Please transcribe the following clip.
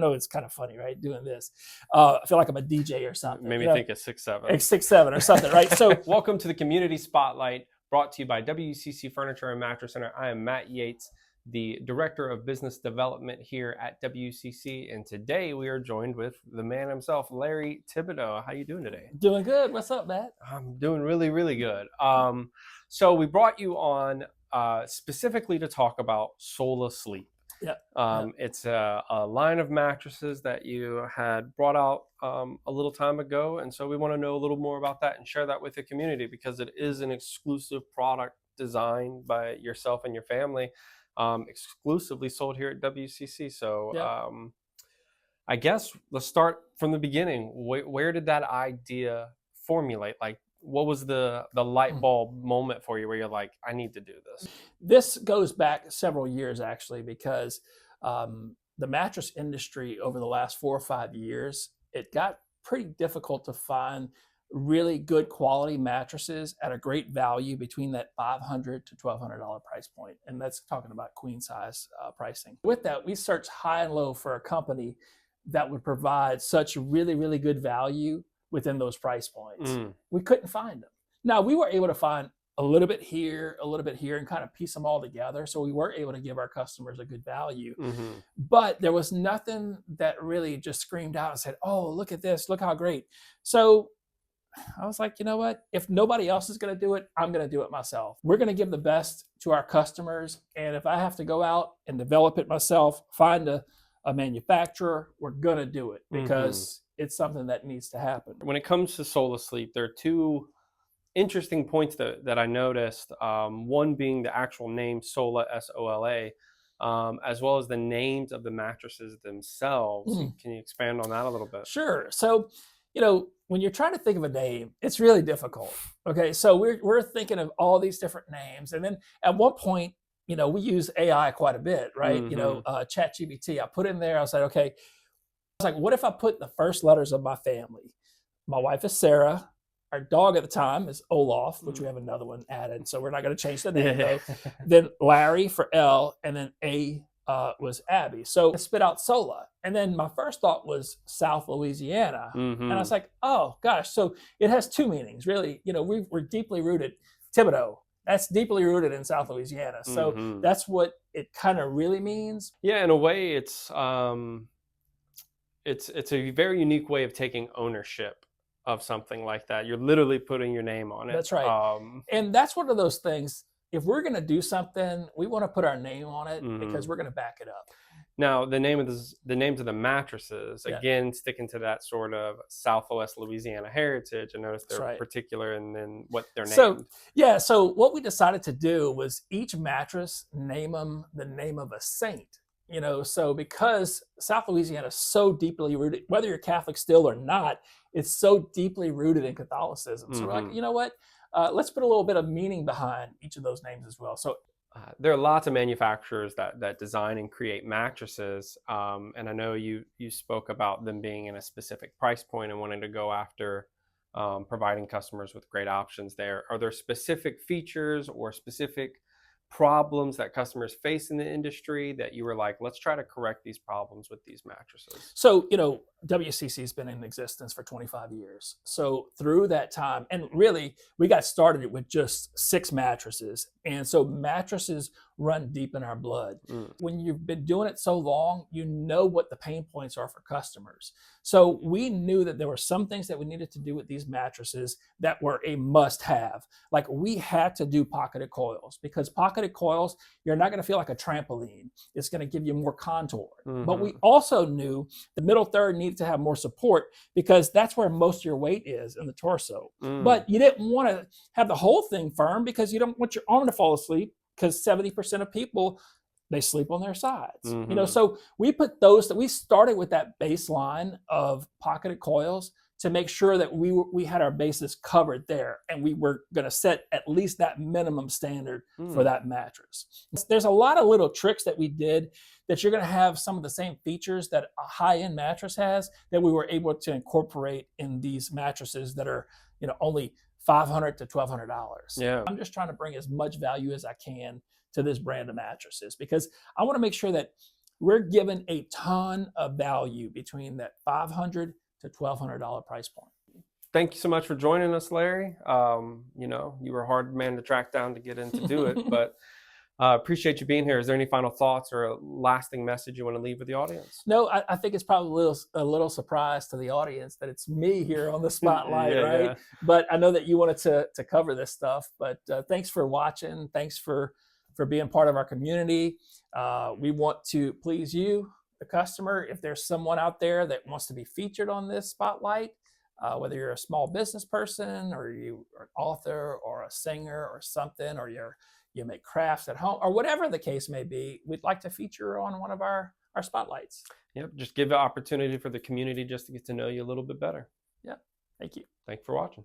know it's kind of funny, right? Doing this. I feel like I'm a DJ or something. Made me think of 6'7". 6'7" or something, right? So welcome to the Community Spotlight, brought to you by WCC Furniture and Mattress Center. I am Matt Yates, the Director of Business Development here at WCC, and today we are joined with the man himself, Larry Thibodeaux. How you doing today? Doing good. What's up, Matt? I'm doing really, really good. So we brought you on specifically to talk about Sola Sleep. It's a line of mattresses that you had brought out a little time ago, and so we want to know a little more about that and share that with the community, because it is an exclusive product designed by yourself and your family, exclusively sold here at WCC. So I guess let's start from the beginning. Where did that idea formulate? Like, what was the light bulb moment for you where you're like, I need to do this? This goes back several years, actually, because the mattress industry over the last 4 or 5 years, it got pretty difficult to find really good quality mattresses at a great value between that $500 to $1,200 price point. And that's talking about queen size pricing. With that, we searched high and low for a company that would provide such really, really good value within those price points. We couldn't find them. Now, we were able to find a little bit here, and kind of piece them all together. So we were able to give our customers a good value. But there was nothing that really just screamed out and said, oh, look at this, look how great. So I was like, you know what? If nobody else is going to do it, I'm going to do it myself. We're going to give the best to our customers. And if I have to go out and develop it myself, find a manufacturer, we're going to do it, because it's something that needs to happen. When it comes to Sola Sleep, there are two interesting points that I noticed. One being the actual name Sola, S-O-L-A, as well as the names of the mattresses themselves. Can you expand on that a little bit? Sure. So, when you're trying to think of a name, it's really difficult. Okay, so we're thinking of all these different names, and then at one point, we use AI quite a bit, right? ChatGPT. I put in there. I was like, okay. I was like, what if I put the first letters of my family? My wife is Sarah. Our dog at the time is Olaf, which we have another one added, so we're not going to change the name though. Then Larry for L, and then A was Abby. So I spit out Sola, and then my first thought was South Louisiana, and I was like, oh gosh, so it has two meanings, really. We're deeply rooted. Thibodeaux, that's deeply rooted in South Louisiana, so that's what it kind of really means. Yeah, in a way, it's a very unique way of taking ownership of something like that. You're literally putting your name on it. That's right. And that's one of those things. If we're going to do something, we want to put our name on it, because we're going to back it up. Now, the names of the mattresses, again, sticking to that sort of Southwest Louisiana heritage. I noticed they're particular in what they're named. So what we decided to do was each mattress, name them the name of a saint. So because South Louisiana is so deeply rooted, whether you're Catholic still or not, it's so deeply rooted in Catholicism. So we're like, you know what? Let's put a little bit of meaning behind each of those names as well. So there are lots of manufacturers that design and create mattresses. And I know you spoke about them being in a specific price point and wanting to go after providing customers with great options there. Are there specific features or specific problems that customers face in the industry that you were like, let's try to correct these problems with these mattresses? So, WCC has been in existence for 25 years. So through that time, and really we got started with just 6 mattresses. And so mattresses run deep in our blood. When you've been doing it so long, you know what the pain points are for customers. So we knew that there were some things that we needed to do with these mattresses that were a must have. Like, we had to do pocketed coils, because pocketed coils, you're not going to feel like a trampoline. It's going to give you more contour. But we also knew the middle third needed to have more support, because that's where most of your weight is, in the torso. But you didn't want to have the whole thing firm, because you don't want your arm to fall asleep, because 70% of people, they sleep on their sides. So we put we started with that baseline of pocketed coils to make sure that we had our bases covered there, and we were going to set at least that minimum standard for that mattress. There's a lot of little tricks that we did that you're going to have some of the same features that a high-end mattress has, that we were able to incorporate in these mattresses that are, only $500 to $1,200. I'm just trying to bring as much value as I can to this brand of mattresses, because I want to make sure that we're giving a ton of value between that $500 to $1,200 price point. Thank you so much for joining us, Larry. You know, you were a hard man to track down to get in to do it, but appreciate you being here. Is there any final thoughts or a lasting message you want to leave with the audience? No, I think it's probably a little surprise to the audience that it's me here on the spotlight, Yeah, right? yeah. But I know that you wanted to cover this stuff. But thanks for watching. Thanks for being part of our community. We want to please you, the customer. If there's someone out there that wants to be featured on this spotlight, whether you're a small business person or you are an author or a singer or something, or you make crafts at home or whatever the case may be, we'd like to feature on one of our spotlights. Yep. Just give the opportunity for the community just to get to know you a little bit better. Yeah. Thank you. Thanks for watching.